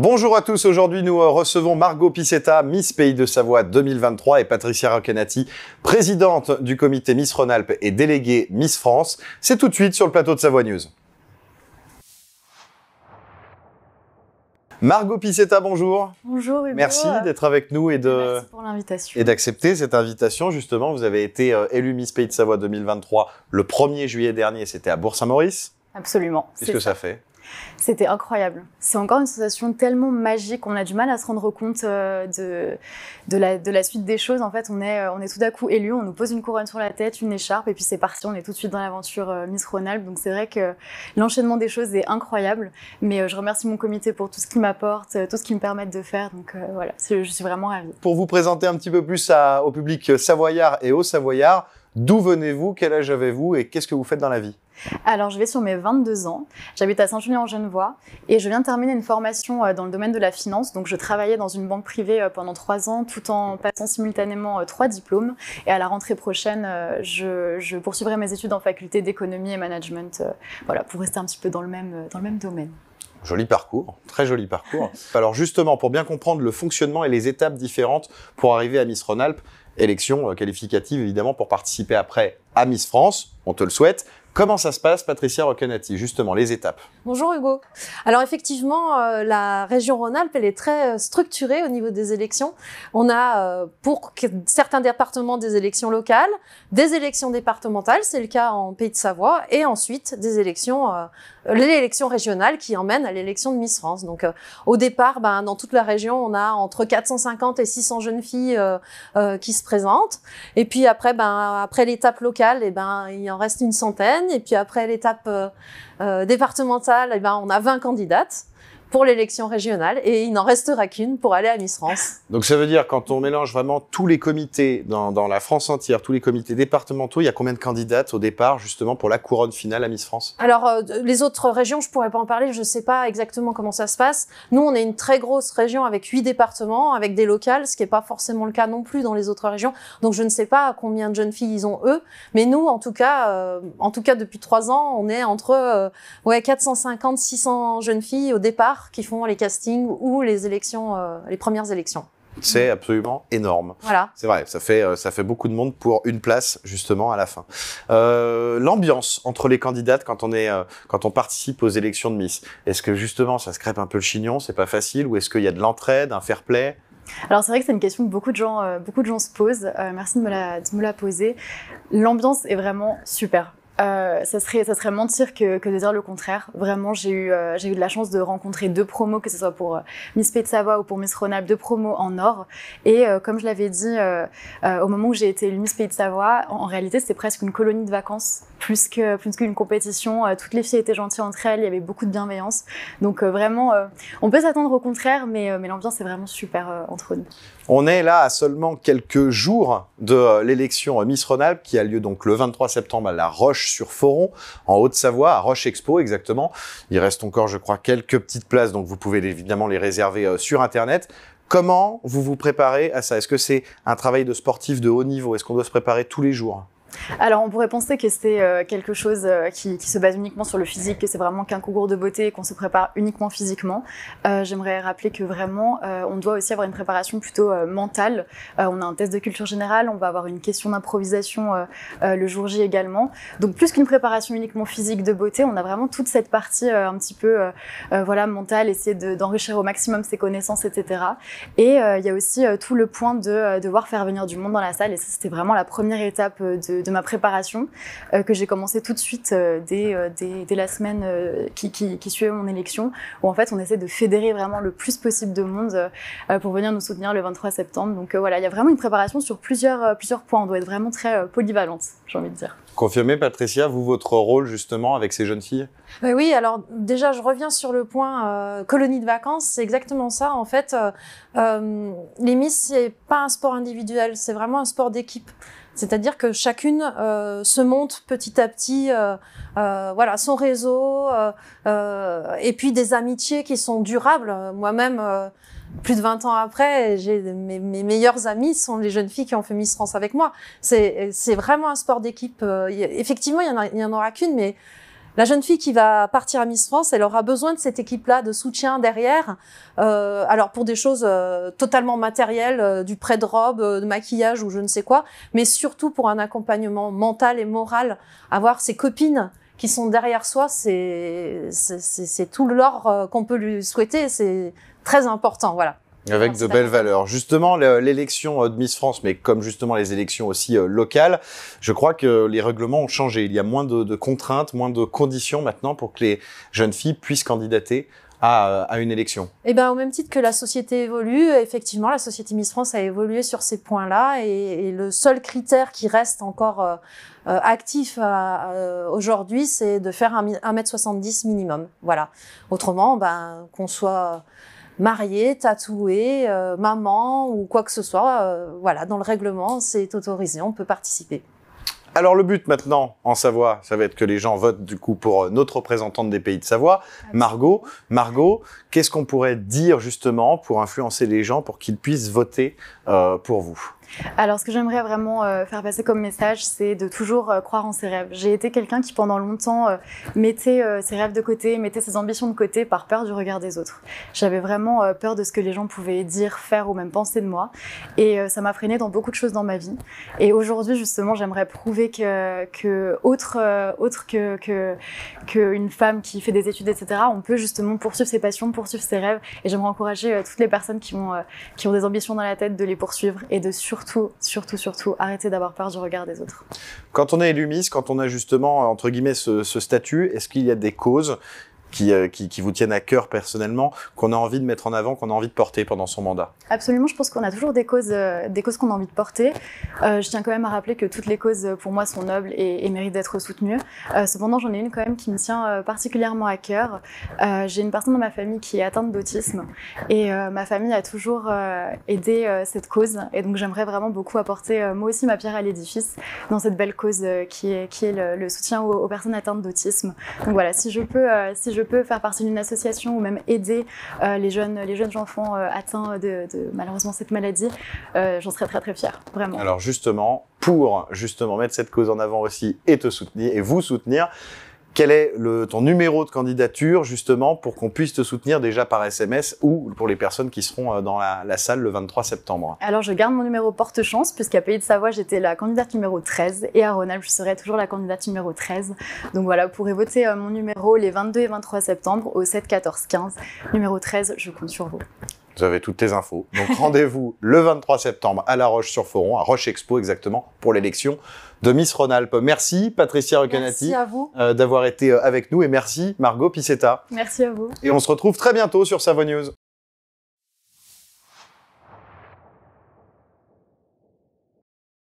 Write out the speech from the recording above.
Bonjour à tous, aujourd'hui nous recevons Margot Picetta, Miss Pays de Savoie 2023 et Patricia Roccanati, présidente du comité Miss Rhône-Alpes et déléguée Miss France. C'est tout de suite sur le plateau de Savoie News. Margot Picetta, bonjour. Bonjour Hugo. Merci d'être avec nous Merci pour l'invitation. Et d'accepter cette invitation. Justement, vous avez été élue Miss Pays de Savoie 2023 le 1er juillet dernier, c'était à Bourg-Saint-Maurice. Absolument. Qu'est-ce que ça fait ? C'était incroyable. C'est encore une sensation tellement magique. On a du mal à se rendre compte de la suite des choses. En fait, on est tout à coup élu, on nous pose une couronne sur la tête, une écharpe, et puis c'est parti. On est tout de suite dans l'aventure Miss Rhône-Alpes. Donc c'est vrai que l'enchaînement des choses est incroyable. Mais je remercie mon comité pour tout ce qu'il m'apporte, tout ce qu'il me permet de faire. Donc voilà, je suis vraiment ravie. Pour vous présenter un petit peu plus au public savoyard et aux Savoyards, d'où venez-vous, quel âge avez-vous et qu'est-ce que vous faites dans la vie ? Alors, je vais sur mes 22 ans. J'habite à Saint-Julien-en-Genevois et je viens de terminer une formation dans le domaine de la finance. Donc, je travaillais dans une banque privée pendant 3 ans, tout en passant simultanément 3 diplômes. Et à la rentrée prochaine, je poursuivrai mes études en faculté d'économie et management, voilà, pour rester un petit peu dans le même domaine. Joli parcours, très joli parcours. Alors justement, pour bien comprendre le fonctionnement et les étapes différentes pour arriver à Miss Rhône-Alpes, élection qualificative évidemment pour participer après à Miss France, on te le souhaite. Comment ça se passe, Patricia Roccanati, justement, les étapes? Bonjour Hugo. Alors effectivement, la région Rhône-Alpes, elle est très structurée au niveau des élections. On a pour certains départements des élections locales, des élections départementales, c'est le cas en Pays de Savoie, et ensuite des élections, l'élection régionale qui emmène à l'élection de Miss France. Donc au départ, dans toute la région, on a entre 450 et 600 jeunes filles qui se présentent. Et puis après, après l'étape locale, il en reste une centaine. Et puis après l'étape départementale, on a 20 candidates pour l'élection régionale et il n'en restera qu'une pour aller à Miss France. Donc ça veut dire quand on mélange vraiment tous les comités dans la France entière, tous les comités départementaux, il y a combien de candidates au départ justement pour la couronne finale à Miss France? Alors les autres régions, je pourrais pas en parler, je sais pas exactement comment ça se passe. Nous, on est une très grosse région avec 8 départements, avec des locales, ce qui est pas forcément le cas non plus dans les autres régions. Donc je ne sais pas combien de jeunes filles ils ont eux, mais nous en tout cas depuis 3 ans, on est entre 450-600 jeunes filles au départ qui font les castings ou les élections, les premières élections. C'est absolument énorme. Voilà. C'est vrai, ça fait beaucoup de monde pour une place justement à la fin. L'ambiance entre les candidates quand on participe aux élections de Miss, est-ce que justement ça se crêpe un peu le chignon, c'est pas facile, ou est-ce qu'il y a de l'entraide, un fair play? Alors c'est vrai que c'est une question que beaucoup de gens se posent. Merci de me la poser. L'ambiance est vraiment super. Ça serait mentir que de dire le contraire. Vraiment, j'ai eu de la chance de rencontrer 2 promos, que ce soit pour Miss Pays de Savoie ou pour Miss Rhône-Alpes, 2 promos en or. Et comme je l'avais dit, au moment où j'ai été élue Miss Pays de Savoie, en réalité, c'était presque une colonie de vacances, plus qu'une compétition. Toutes les filles étaient gentilles entre elles, il y avait beaucoup de bienveillance. Donc vraiment, on peut s'attendre au contraire, mais l'ambiance est vraiment super entre nous. On est là à seulement quelques jours de l'élection Miss Rhône-Alpes qui a lieu donc le 23 septembre à La Roche-sur-Foron, en Haute-Savoie, à Roche Expo exactement. Il reste encore, je crois, quelques petites places, donc vous pouvez évidemment les réserver sur Internet. Comment vous vous préparez à ça? Est-ce que c'est un travail de sportif de haut niveau? Est-ce qu'on doit se préparer tous les jours? Alors, on pourrait penser que c'est quelque chose qui se base uniquement sur le physique, que c'est vraiment qu'un concours de beauté et qu'on se prépare uniquement physiquement. J'aimerais rappeler que vraiment, on doit aussi avoir une préparation plutôt mentale. On a un test de culture générale, on va avoir une question d'improvisation le jour J également. Donc, plus qu'une préparation uniquement physique de beauté, on a vraiment toute cette partie un petit peu mentale, essayer d'enrichir au maximum ses connaissances, etc. Et il y a aussi tout le point de devoir faire venir du monde dans la salle. Et ça, c'était vraiment la première étape de ma préparation que j'ai commencé tout de suite dès la semaine qui suivait mon élection, où en fait on essaie de fédérer vraiment le plus possible de monde pour venir nous soutenir le 23 septembre. Donc voilà, il y a vraiment une préparation sur plusieurs points. On doit être vraiment très polyvalente, j'ai envie de dire. Confirmez, Patricia, vous, votre rôle justement avec ces jeunes filles? Oui, alors déjà, je reviens sur le point colonie de vacances, c'est exactement ça. En fait, les Miss, c'est pas un sport individuel, c'est vraiment un sport d'équipe. C'est-à-dire que chacune se monte petit à petit son réseau et puis des amitiés qui sont durables. Moi-même, plus de 20 ans après, mes meilleures amies sont les jeunes filles qui ont fait Miss France avec moi. C'est vraiment un sport d'équipe. Effectivement, il y en aura qu'une, mais La jeune fille qui va partir à Miss France, elle aura besoin de cette équipe-là, de soutien derrière. Alors pour des choses totalement matérielles, du prêt de robe, de maquillage ou je ne sais quoi, mais surtout pour un accompagnement mental et moral. Avoir ses copines qui sont derrière soi, c'est tout l'or qu'on peut lui souhaiter. C'est très important, voilà. Avec de belles valeurs. Justement, l'élection de Miss France, mais comme justement les élections aussi locales, je crois que les règlements ont changé. Il y a moins de contraintes, moins de conditions maintenant pour que les jeunes filles puissent candidater à une élection. Eh ben, au même titre que la société évolue, effectivement, la société Miss France a évolué sur ces points-là et le seul critère qui reste encore actif aujourd'hui, c'est de faire 1,70 m minimum. Voilà. Autrement, ben, qu'on soit mariée, tatouée, maman ou quoi que ce soit, voilà, dans le règlement, c'est autorisé, on peut participer. Alors le but maintenant en Savoie, ça va être que les gens votent du coup pour notre représentante des Pays de Savoie, Margot. Margot, qu'est-ce qu'on pourrait dire justement pour influencer les gens pour qu'ils puissent voter pour vous ? Alors, ce que j'aimerais vraiment faire passer comme message, c'est de toujours croire en ses rêves. J'ai été quelqu'un qui, pendant longtemps, mettait ses rêves de côté, mettait ses ambitions de côté par peur du regard des autres. J'avais vraiment peur de ce que les gens pouvaient dire, faire ou même penser de moi. Et ça m'a freinée dans beaucoup de choses dans ma vie. Et aujourd'hui, justement, j'aimerais prouver que autre qu'une femme qui fait des études, etc., on peut justement poursuivre ses passions, poursuivre ses rêves. Et j'aimerais encourager toutes les personnes qui ont des ambitions dans la tête de les poursuivre et de surtout, arrêter d'avoir peur du regard des autres. Quand on est élu Miss, quand on a justement, entre guillemets, ce statut, est-ce qu'il y a des causes qui vous tiennent à cœur personnellement, qu'on a envie de mettre en avant, qu'on a envie de porter pendant son mandat? Absolument, je pense qu'on a toujours des causes qu'on a envie de porter. Je tiens quand même à rappeler que toutes les causes, pour moi, sont nobles et méritent d'être soutenues. Cependant, j'en ai une quand même qui me tient particulièrement à cœur. J'ai une personne dans ma famille qui est atteinte d'autisme et ma famille a toujours aidé cette cause. Et donc, j'aimerais vraiment beaucoup apporter, moi aussi, ma pierre à l'édifice dans cette belle cause qui est le soutien aux personnes atteintes d'autisme. Donc voilà, si je peux faire partie d'une association ou même aider les jeunes enfants atteints de malheureusement cette maladie, j'en serais très très fière, vraiment. Alors justement, pour justement mettre cette cause en avant aussi et te soutenir et vous soutenir, quel est ton numéro de candidature justement pour qu'on puisse te soutenir déjà par SMS ou pour les personnes qui seront dans la salle le 23 septembre? Alors je garde mon numéro porte-chance puisqu'à Pays de Savoie j'étais la candidate numéro 13 et à Rhône-Alpes je serai toujours la candidate numéro 13. Donc voilà, vous pourrez voter mon numéro les 22 et 23 septembre au 7 14 15. Numéro 13, je compte sur vous. Vous avez toutes les infos. Donc rendez-vous le 23 septembre à La Roche-sur-Foron, à Roche Expo exactement, pour l'élection de Miss Rhône-Alpes. Merci Patricia Recanati d'avoir été avec nous et merci Margot Picetta. Merci à vous. Et on se retrouve très bientôt sur Savoie News.